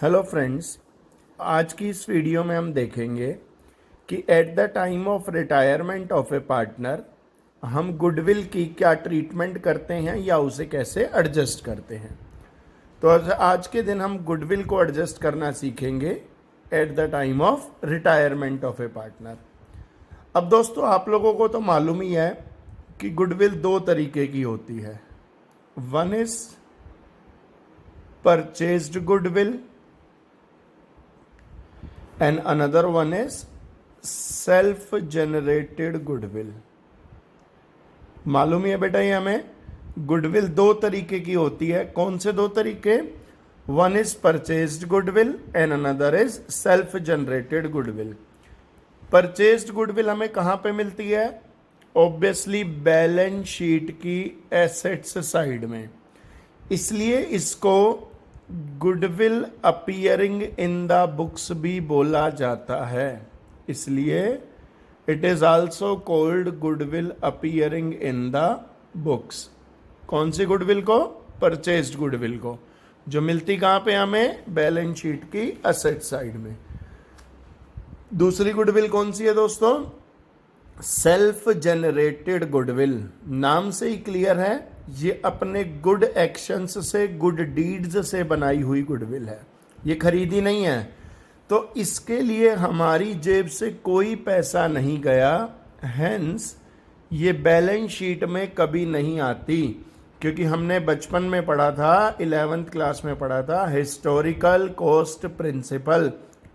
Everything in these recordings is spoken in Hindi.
हेलो फ्रेंड्स, आज की इस वीडियो में हम देखेंगे कि at the time of retirement of A partner हम गुडविल की क्या ट्रीटमेंट करते हैं या उसे कैसे एडजस्ट करते हैं। तो आज के दिन हम गुडविल को एडजस्ट करना सीखेंगे at the time of retirement of A partner. अब दोस्तों, आप लोगों को तो मालूम ही है कि गुडविल दो तरीके की होती है। One is purchased goodwill and another one is self generated goodwill। मालूम ही है बेटा, ये हमें गुडविल दो तरीके की होती है। कौन से दो तरीके? One is purchased goodwill and another is self generated goodwill. Purchased goodwill हमें कहां पे मिलती है? ऑब्वियसली बैलेंस शीट की एसेट्स साइड में, इसलिए इसको goodwill appearing in the books भी बोला जाता है। इसलिए it is also called goodwill appearing in the books. कौन सी गुडविल को? परचेज्ड गुडविल को, जो मिलती कहां पे हमें? बैलेंस शीट की एसेट साइड में। दूसरी गुडविल कौन सी है दोस्तों? Self generated goodwill. नाम से ही क्लियर है, ये अपने गुड एक्शंस से, गुड डीड्स से बनाई हुई गुडविल है, ये खरीदी नहीं है। तो इसके लिए हमारी जेब से कोई पैसा नहीं गया, हेंस ये बैलेंस शीट में कभी नहीं आती। क्योंकि हमने बचपन में पढ़ा था, 11th क्लास में पढ़ा था, हिस्टोरिकल कॉस्ट प्रिंसिपल,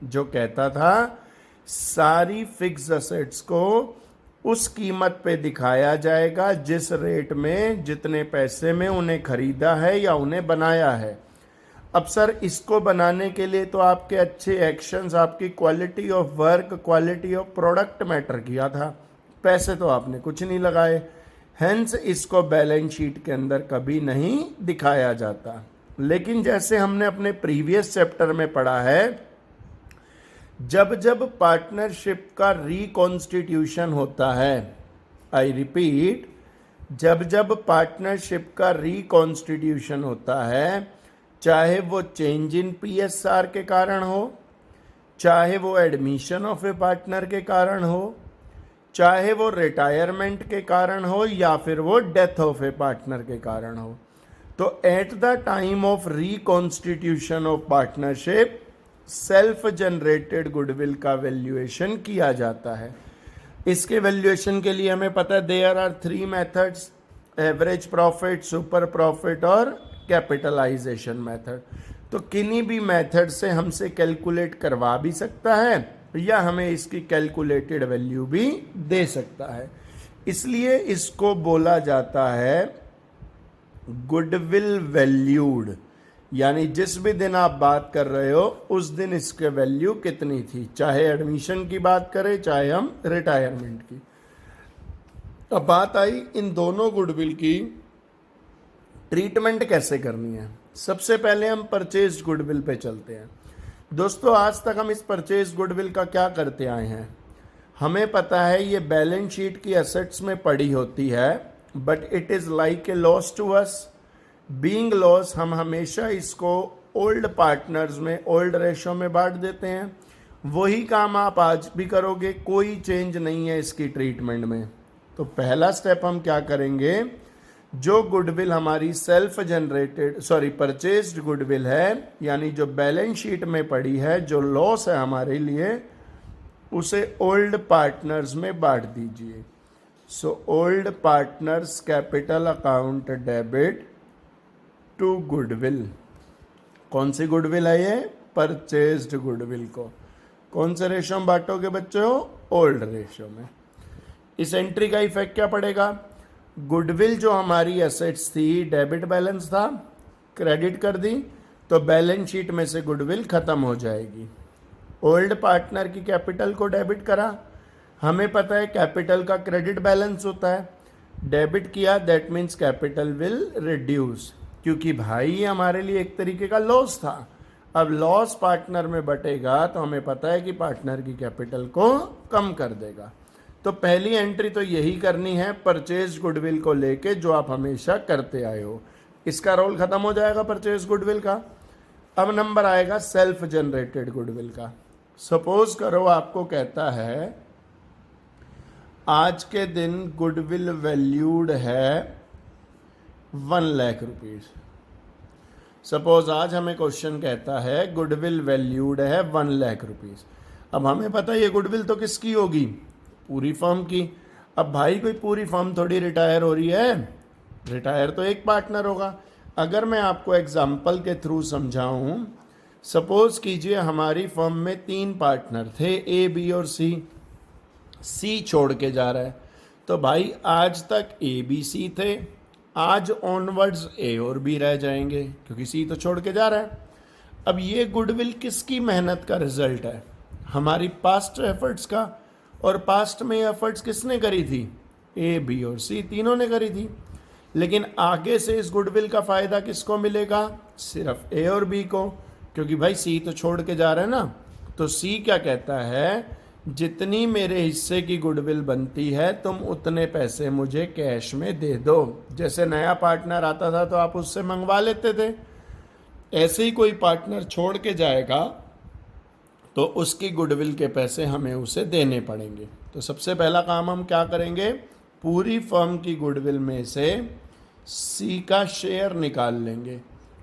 जो कहता था सारी फिक्स असेट्स को उस कीमत पे दिखाया जाएगा जिस रेट में, जितने पैसे में उन्हें खरीदा है या उन्हें बनाया है। अब सर, इसको बनाने के लिए तो आपके अच्छे एक्शंस, आपकी quality of work, quality of product matter किया था, पैसे तो आपने कुछ नहीं लगाए, हेंस इसको बैलेंस शीट के अंदर कभी नहीं दिखाया जाता। लेकिन जैसे हमने अपने प्रीवियस चैप्टर में पढ़ा है, जब जब पार्टनरशिप का रिकॉन्स्टिट्यूशन होता है, आई रिपीट, जब जब पार्टनरशिप का रिकॉन्स्टिट्यूशन होता है, चाहे वो चेंज इन पीएसआर के कारण हो, चाहे वो एडमिशन ऑफ ए पार्टनर के कारण हो, चाहे वो रिटायरमेंट के कारण हो, या फिर वो डेथ ऑफ ए पार्टनर के कारण हो, तो at the time of reconstitution of partnership self generated goodwill का वैल्यूएशन किया जाता है। इसके वैल्यूएशन के लिए हमें पता है there are 3 methods, average profit, super profit और कैपिटलाइजेशन मेथड। तो किन्हीं भी मेथड से हमसे कैलकुलेट करवा भी सकता है या हमें इसकी कैलकुलेटेड वैल्यू भी दे सकता है। इसलिए इसको बोला जाता है गुडविल वैल्यूड, यानी जिस भी दिन आप बात कर रहे हो उस दिन इसके वैल्यू कितनी थी, चाहे एडमिशन की बात करें, चाहे हम रिटायरमेंट की। अब बात आई इन दोनों गुडविल की ट्रीटमेंट कैसे करनी है। सबसे पहले हम परचेज गुडविल पे चलते हैं। दोस्तों, आज तक हम इस परचेज गुडविल का क्या करते आए हैं? हमें पता है ये बैलेंस शीट की एसेट्स में पड़ी होती है, but it is like a loss to us. Being loss, हम हमेशा इसको ओल्ड पार्टनर्स में, ओल्ड रेशो में बांट देते हैं। वही काम आप आज भी करोगे, कोई चेंज नहीं है इसकी ट्रीटमेंट में। तो पहला स्टेप हम क्या करेंगे, जो गुडविल हमारी सेल्फ जनरेटेड, परचेज्ड गुडविल है, यानी जो बैलेंस शीट में पड़ी है, जो लॉस है हमारे लिए, उसे ओल्ड पार्टनर्स में बांट दीजिए। So old partners capital account debit to goodwill. कौन सी गुडविल है ये? परचेज्ड गुडविल को। कौन से रेशो में बांटोगे बच्चों? ओल्ड रेशो में। इस एंट्री का इफेक्ट क्या पड़ेगा? गुडविल जो हमारी एसेट्स थी, डेबिट बैलेंस था, क्रेडिट कर दी, तो बैलेंस शीट में से गुडविल खत्म हो जाएगी। ओल्ड पार्टनर की कैपिटल को डेबिट करा, हमें पता है कैपिटल का क्रेडिट बैलेंस होता है, डेबिट किया, that means capital will reduce, क्योंकि भाई हमारे लिए एक तरीके का लॉस था। अब लॉस पार्टनर में बटेगा तो हमें पता है कि पार्टनर की कैपिटल को कम कर देगा। तो पहली एंट्री तो यही करनी है परचेज गुडविल को लेके, जो आप हमेशा करते आए हो। इसका रोल खत्म हो जाएगा परचेज गुडविल का। अब नंबर आएगा सेल्फ जनरेटेड गुडविल का। सपोज करो आपको कहता है आज के दिन गुडविल वैल्यूड है 1,00,000 रुपीज। सपोज आज हमें क्वेश्चन कहता है गुडविल वैल्यूड है 1,00,000 रुपीज। अब हमें पता है ये गुडविल तो किसकी होगी, पूरी फर्म की। अब भाई कोई पूरी फर्म थोड़ी रिटायर हो रही है, रिटायर तो एक पार्टनर होगा। अगर मैं आपको एग्जाम्पल के थ्रू समझाऊं, सपोज कीजिए हमारी फर्म में 3 पार्टनर थे, ए, बी और सी छोड़ के जा रहा है। तो भाई आज तक ए, बी, सी थे, आज ऑनवर्ड्स ए और बी रह जाएंगे क्योंकि सी तो छोड़ के जा रहा है। अब ये गुडविल किसकी मेहनत का रिजल्ट है, हमारी पास्ट एफर्ट्स का। और पास्ट में एफर्ट्स किसने करी थी, ए, बी और सी तीनों ने करी थी। लेकिन आगे से इस गुडविल का फायदा किसको मिलेगा, सिर्फ ए और बी को, क्योंकि भाई सी तो छोड़ के जा रहा है ना। तो सी क्या कहता है, जितनी मेरे हिस्से की गुडविल बनती है तुम उतने पैसे मुझे कैश में दे दो। जैसे नया पार्टनर आता था तो आप उससे मंगवा लेते थे, ऐसे ही कोई पार्टनर छोड़ के जाएगा तो उसकी गुडविल के पैसे हमें उसे देने पड़ेंगे। तो सबसे पहला काम हम क्या करेंगे, पूरी फर्म की गुडविल में से सी का शेयर निकाल लेंगे।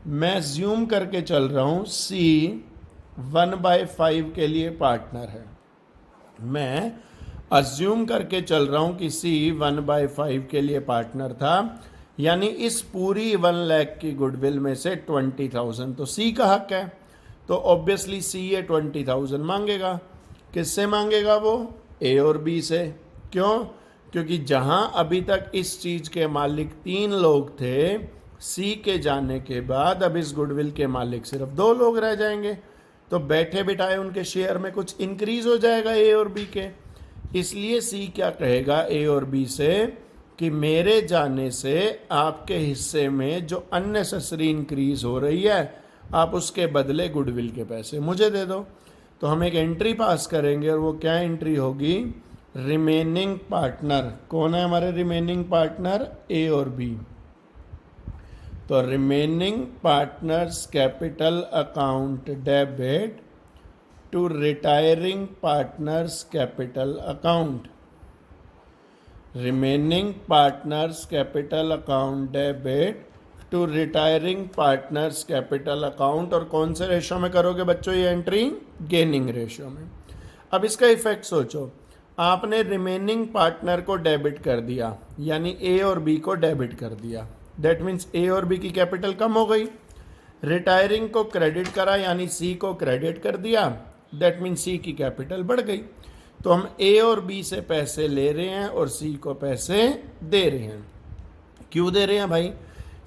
मैं ज्यूम करके चल रहा हूँ सी 1/5 के लिए पार्टनर है। मैं अज्यूम करके चल रहा हूँ कि सी 1/5 के लिए पार्टनर था, यानी इस पूरी 1,00,000 की गुडविल में से 20,000 तो सी का हक है। तो ऑब्वियसली सी ये 20,000 मांगेगा। किससे मांगेगा वो, ए और बी से। क्यों, क्योंकि जहां अभी तक इस चीज़ के मालिक 3 लोग थे, सी के जाने के बाद अब इस गुडविल के मालिक सिर्फ 2 लोग रह जाएंगे। तो बैठे बिठाए उनके शेयर में कुछ इंक्रीज हो जाएगा ए और बी के। इसलिए सी क्या कहेगा ए और बी से कि मेरे जाने से आपके हिस्से में जो अननेसेसरी इंक्रीज हो रही है, आप उसके बदले गुडविल के पैसे मुझे दे दो। तो हम एक एंट्री पास करेंगे और वो क्या एंट्री होगी, रिमेनिंग पार्टनर। कौन है हमारे रिमेनिंग पार्टनर, ए और बी। तो remaining partners capital account debit to retiring partners capital account. Remaining partners capital account debit to retiring partners capital account. और कौन से रेशो में करोगे बच्चों ये एंट्री, गेनिंग रेशो में। अब इसका इफेक्ट सोचो, आपने रिमेनिंग पार्टनर को डेबिट कर दिया, यानी ए और बी को डेबिट कर दिया। दैट मीन्स ए और बी की कैपिटल कम हो गई। रिटायरिंग को क्रेडिट करा, यानी सी को क्रेडिट कर दिया, दैट मीन्स सी की कैपिटल बढ़ गई। तो हम ए और बी से पैसे ले रहे हैं और सी को पैसे दे रहे हैं। क्यों दे रहे हैं भाई,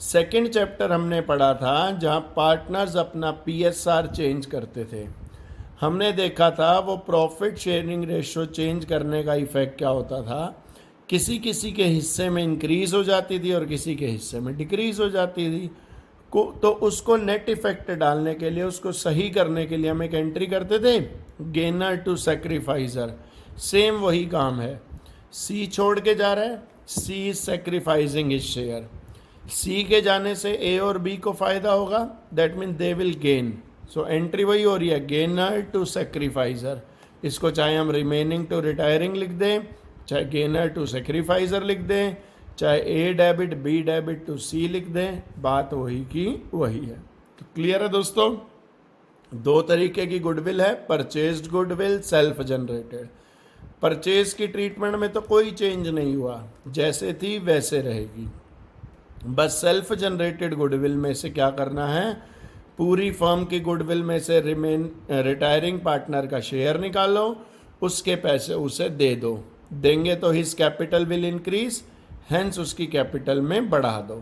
सेकंड चैप्टर हमने पढ़ा था जहां पार्टनर्स अपना पीएसआर चेंज करते थे। हमने देखा था वो प्रॉफिट शेयरिंग रेशो चेंज करने का इफेक्ट क्या होता था, किसी किसी के हिस्से में इंक्रीज हो जाती थी और किसी के हिस्से में डिक्रीज हो जाती थी। तो उसको नेट इफेक्ट डालने के लिए, उसको सही करने के लिए हम एक एंट्री करते थे, गेनर टू सेक्रीफाइजर। सेम वही काम है, सी छोड़ के जा रहा है, सी इज सेक्रीफाइसिंग हिज शेयर। सी के जाने से ए और बी को फायदा होगा, that mean they will gain. So entry वही हो रही है, गेनर टू सेक्रीफाइजर। इसको चाहे हम रिमेनिंग टू रिटायरिंग लिख दें, चाहे गेनर टू सेक्रीफाइजर लिख दें, चाहे ए डेबिट बी डेबिट टू सी लिख दें, बात वही की वही है। तो क्लियर है दोस्तों, 2 तरीके की गुडविल है, purchased goodwill, self generated. Purchase की ट्रीटमेंट में तो कोई चेंज नहीं हुआ, जैसे थी वैसे रहेगी। बस सेल्फ जनरेटेड गुडविल में से क्या करना है, पूरी फर्म की गुडविल में से रिटायरिंग पार्टनर का शेयर निकालो, उसके पैसे उसे दे दो। देंगे तो his capital will increase, hence उसकी कैपिटल में बढ़ा दो,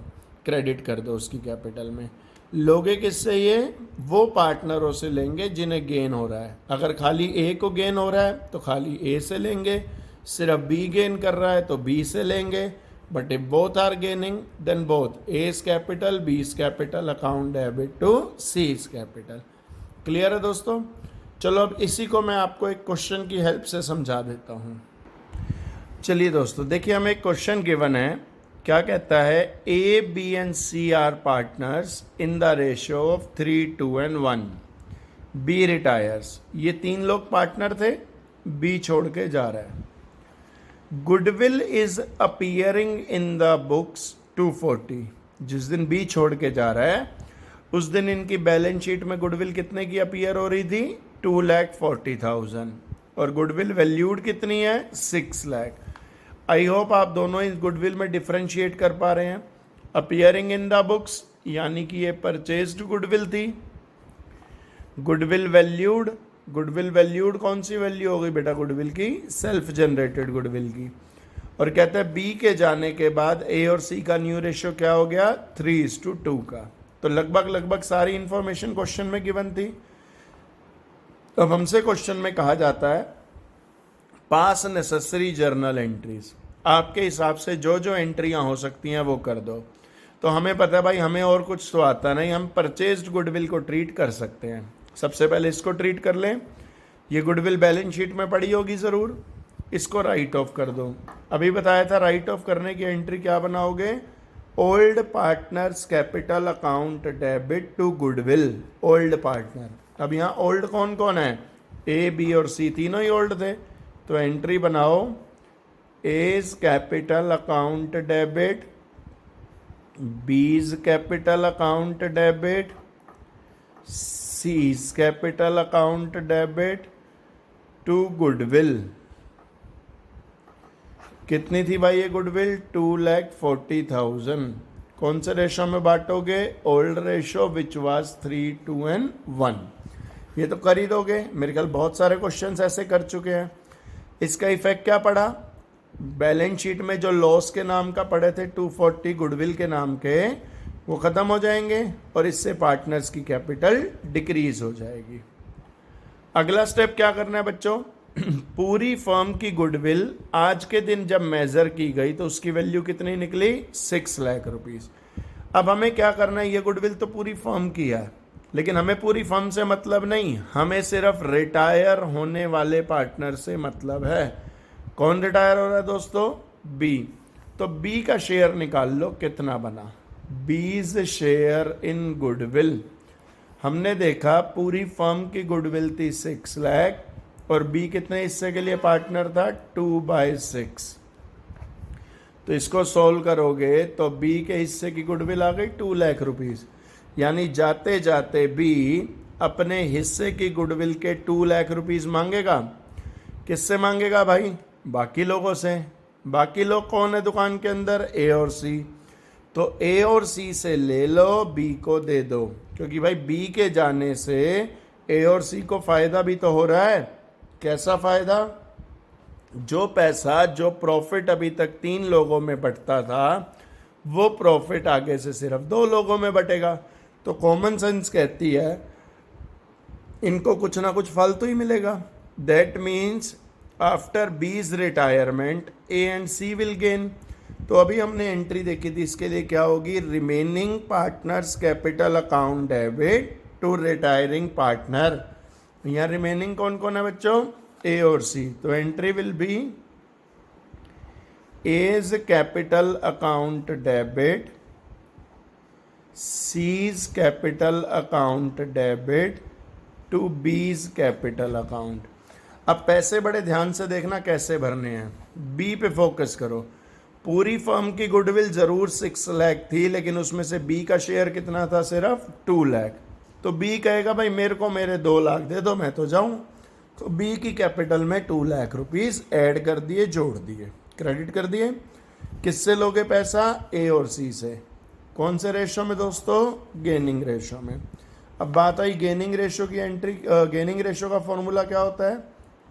क्रेडिट कर दो उसकी कैपिटल में। लोगे किससे ये, वो पार्टनरों से लेंगे जिन्हें गेन हो रहा है। अगर खाली ए को गेन हो रहा है तो खाली ए से लेंगे, सिर्फ बी गेन कर रहा है तो बी से लेंगे। But if both are gaining then both A's capital B's capital account debit to C's capital. Clear है दोस्तों। चलो अब इसी को मैं आपको एक क्वेश्चन की हेल्प से समझा देता हूँ। चलिए दोस्तों देखिए, हमें एक क्वेश्चन गिवन है, क्या कहता है, A B and C are partners in the ratio of 3:1 B retires. ये 3 लोग पार्टनर थे, बी छोड़ के जा रहा है। Goodwill is appearing in the books 240। जिस दिन बी छोड़ के जा रहा है उस दिन इनकी बैलेंस शीट में गुडविल कितने की अपीयर हो रही थी, 2,40,000। और गुडविल वैल्यूड कितनी है, 6 लाख। आई होप आप दोनों इस गुडविल में डिफरेंशिएट कर पा रहे हैं। अपीयरिंग इन द बुक्स यानी कि ये परचेज्ड गुडविल थी। गुडविल वैल्यूड कौन सी वैल्यू हो गई बेटा, गुडविल की सेल्फ जनरेटेड गुडविल की। और कहते हैं बी के जाने के बाद ए और सी का न्यू रेशियो क्या हो गया, 3:2 का। तो लगभग सारी इंफॉर्मेशन क्वेश्चन में गिवन थी। अब हमसे क्वेश्चन में कहा जाता है पास नेसेसरी जर्नल एंट्रीज। आपके हिसाब से जो जो एंट्रियां हो सकती हैं वो कर दो। तो हमें पता है भाई हमें और कुछ तो आता नहीं, हम परचेज्ड गुडविल को ट्रीट कर सकते हैं। सबसे पहले इसको ट्रीट कर लें। ये गुडविल बैलेंस शीट में पड़ी होगी ज़रूर, इसको राइट ऑफ कर दो। अभी बताया था राइट ऑफ करने की एंट्री क्या बनाओगे, old partners capital account debit to goodwill. Old partner, अब यहाँ ओल्ड कौन कौन है, ए बी और सी तीनों ही ओल्ड थे। तो एंट्री बनाओ, A's capital account debit, B's capital account debit, C's capital account debit to goodwill. कितनी थी भाई ये गुडविल, 2,40,000। कौन से रेशो में बांटोगे, ओल्ड रेशो विच वाज 3:1। ये तो कर ही दोगे, मेरे ख्याल बहुत सारे क्वेश्चंस ऐसे कर चुके हैं। इसका इफेक्ट क्या पड़ा, बैलेंस शीट में जो लॉस के नाम का पड़े थे 240 गुडविल के नाम के, वो ख़त्म हो जाएंगे और इससे पार्टनर्स की कैपिटल डिक्रीज हो जाएगी। अगला स्टेप क्या करना है बच्चों, पूरी फर्म की गुडविल आज के दिन जब मेजर की गई तो उसकी वैल्यू कितनी निकली, 6 लाख रुपीस। अब हमें क्या करना है, ये गुडविल तो पूरी फर्म की है, लेकिन हमें पूरी फर्म से मतलब नहीं, हमें सिर्फ रिटायर होने वाले पार्टनर से मतलब है। कौन रिटायर हो रहा है दोस्तों, बी। तो बी का शेयर निकाल लो कितना बना, बीज शेयर इन गुडविल। हमने देखा पूरी फर्म की गुडविल थी 6 लाख और बी कितने हिस्से के लिए पार्टनर था, 2/6। तो इसको सोल्व करोगे तो बी के हिस्से की गुडविल आ गई 2 लाख रुपीस। यानी जाते जाते बी अपने हिस्से की गुडविल के 2 लाख रुपीस मांगेगा। किससे मांगेगा भाई, बाकी लोगों से। बाकी लोग कौन है दुकान के अंदर, ए और सी। तो ए और सी से ले लो, बी को दे दो, क्योंकि भाई बी के जाने से ए और सी को फायदा भी तो हो रहा है। कैसा फायदा, जो पैसा जो प्रॉफिट अभी तक 3 लोगों में बंटता था वो प्रॉफिट आगे से सिर्फ 2 लोगों में बटेगा। तो कॉमन सेंस कहती है इनको कुछ ना कुछ फालतू ही मिलेगा। That means after B's retirement A and C will gain. तो अभी हमने एंट्री देखी थी, इसके लिए क्या होगी, remaining partners capital account debit to retiring partner. यहाँ रिमेनिंग कौन कौन है बच्चों, ए और सी। तो entry will be A's capital account debit, C's capital account debit to B's capital account. अब पैसे बड़े ध्यान से देखना कैसे भरने हैं, बी पे फोकस करो। पूरी फर्म की गुडविल जरूर 6 लाख थी, लेकिन उसमें से बी का शेयर कितना था, सिर्फ 2 लाख। तो बी कहेगा भाई मेरे को मेरे 2 लाख दे दो, मैं तो जाऊं। तो बी की कैपिटल में 2 लाख रुपीस ऐड कर दिए, जोड़ दिए, क्रेडिट कर दिए। किससे लोगे पैसा, ए और सी से। कौन से रेशो में दोस्तों, गेनिंग रेशो में। अब बात आई गेनिंग रेशो की एंट्री। गेनिंग रेशो का फॉर्मूला क्या होता है,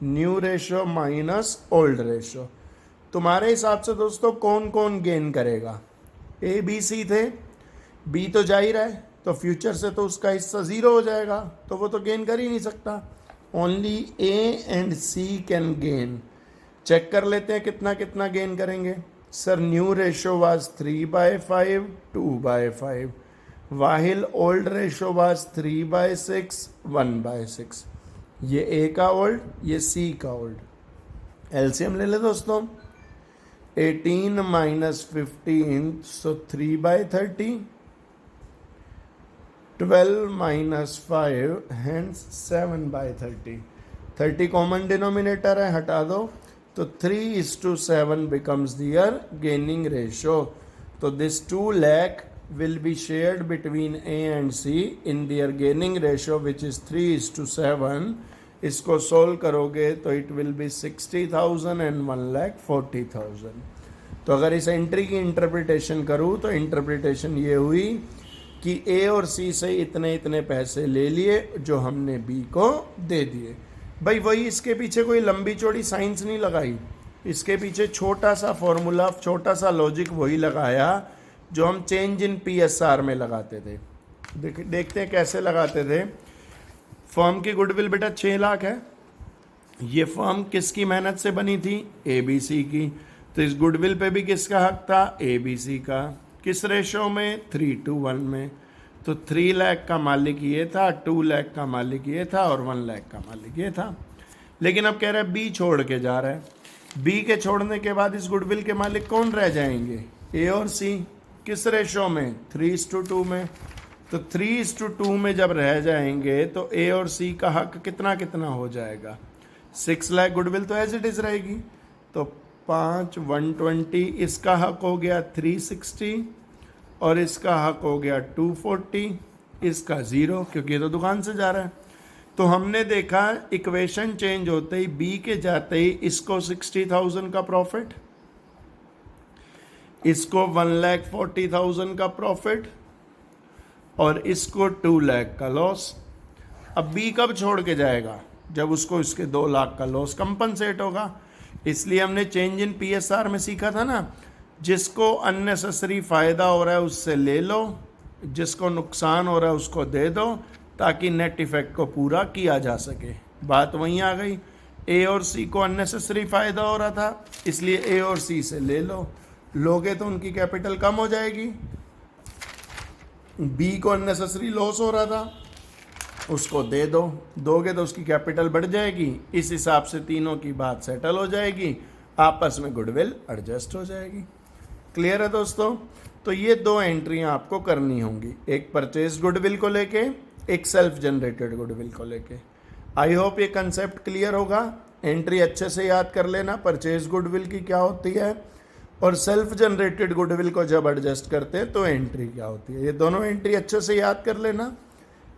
new ratio minus old ratio. तुम्हारे हिसाब से दोस्तों कौन कौन गेन करेगा, ए बी सी थे, बी तो जा ही रहा है तो फ्यूचर से तो उसका हिस्सा 0 हो जाएगा, तो वो तो गेन कर ही नहीं सकता। Only A and C can gain. Check कर लेते हैं कितना कितना गेन करेंगे। Sir new ratio was 3/5 2/5, while old ratio was 3/6 1/6। ये ए का ओल्ड, ये सी का ओल्ड। एलसीएम ले ले दोस्तों, 18 minus 15, so 3/30. 12 minus 5, hence 7/30. 30 common denominator है, हटा दो, तो 3:7 becomes their gaining ratio. तो this 2 lakh will be shared between A and C in their gaining ratio, which is 3:7. इसको सोल्व करोगे तो इट विल बी 60,000 and 1,40,000. तो अगर इस एंट्री की इंटरप्रिटेशन करूँ तो इंटरप्रिटेशन ये हुई कि ए और सी से इतने इतने पैसे ले लिए जो हमने बी को दे दिए. भाई वही, इसके पीछे कोई लंबी चौड़ी साइंस नहीं लगाई, इसके पीछे छोटा सा फॉर्मूला, छोटा सा लॉजिक वही लगाया जो हम चेंज इन PSR में लगाते थे. देखते हैं कैसे लगाते थे. फर्म की गुडविल बेटा 6 लाख है. ये फर्म किसकी मेहनत से बनी थी? ABC की. तो इस गुडविल पे भी किसका हक था? ABC का. किस रेशो में? 3:1 में. तो 3 लाख का मालिक ये था, 2 लाख का मालिक ये था और 1 लाख का मालिक ये था. लेकिन अब कह रहा है बी छोड़ के जा रहा है. बी के छोड़ने के बाद इस गुडविल के मालिक कौन रह जाएंगे? ए और सी. किस रेशो में? 3:2 में. तो 3:2 में जब रह जाएंगे तो ए और सी का हक कितना कितना हो जाएगा? 6 लाख गुडविल तो एज इट इज रहेगी. तो 5 120, इसका हक हो गया 360 और इसका हक हो गया 240, इसका 0 क्योंकि ये तो दुकान से जा रहा है. तो हमने देखा इक्वेशन चेंज होते ही, बी के जाते ही इसको 60,000 का प्रॉफिट, इसको 1,40,000 का प्रॉफिट और इसको 2 लाख का लॉस. अब बी कब छोड़ के जाएगा? जब उसको इसके 2 लाख का लॉस कंपनसेट होगा. इसलिए हमने चेंज इन PSR में सीखा था ना, जिसको अननेसेसरी फ़ायदा हो रहा है उससे ले लो, जिसको नुकसान हो रहा है उसको दे दो, ताकि नेट इफेक्ट को पूरा किया जा सके. बात वहीं आ गई. ए और सी को अननेसेसरी फ़ायदा हो रहा था, इसलिए ए और सी से ले लो. लोगे तो उनकी कैपिटल कम हो जाएगी. बी को अननेसेसरी लॉस हो रहा था, उसको दे दो, दोगे तो उसकी कैपिटल बढ़ जाएगी. इस हिसाब से तीनों की बात सेटल हो जाएगी, आपस में गुडविल एडजस्ट हो जाएगी. क्लियर है दोस्तों? तो ये 2 एंट्रियां आपको करनी होंगी, एक परचेज गुडविल को लेके, एक सेल्फ जनरेटेड गुडविल को लेके. आई होप ये कंसेप्ट क्लियर होगा. एंट्री अच्छे से याद कर लेना, परचेज गुडविल की क्या होती है और सेल्फ जनरेटेड गुडविल को जब एडजस्ट करते हैं तो एंट्री क्या होती है. ये दोनों एंट्री अच्छे से याद कर लेना.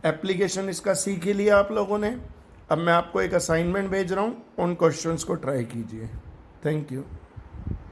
एप्लीकेशन इसका सीख ही लिया आप लोगों ने. अब मैं आपको एक असाइनमेंट भेज रहा हूँ, उन क्वेश्चंस को ट्राई कीजिए. Thank you.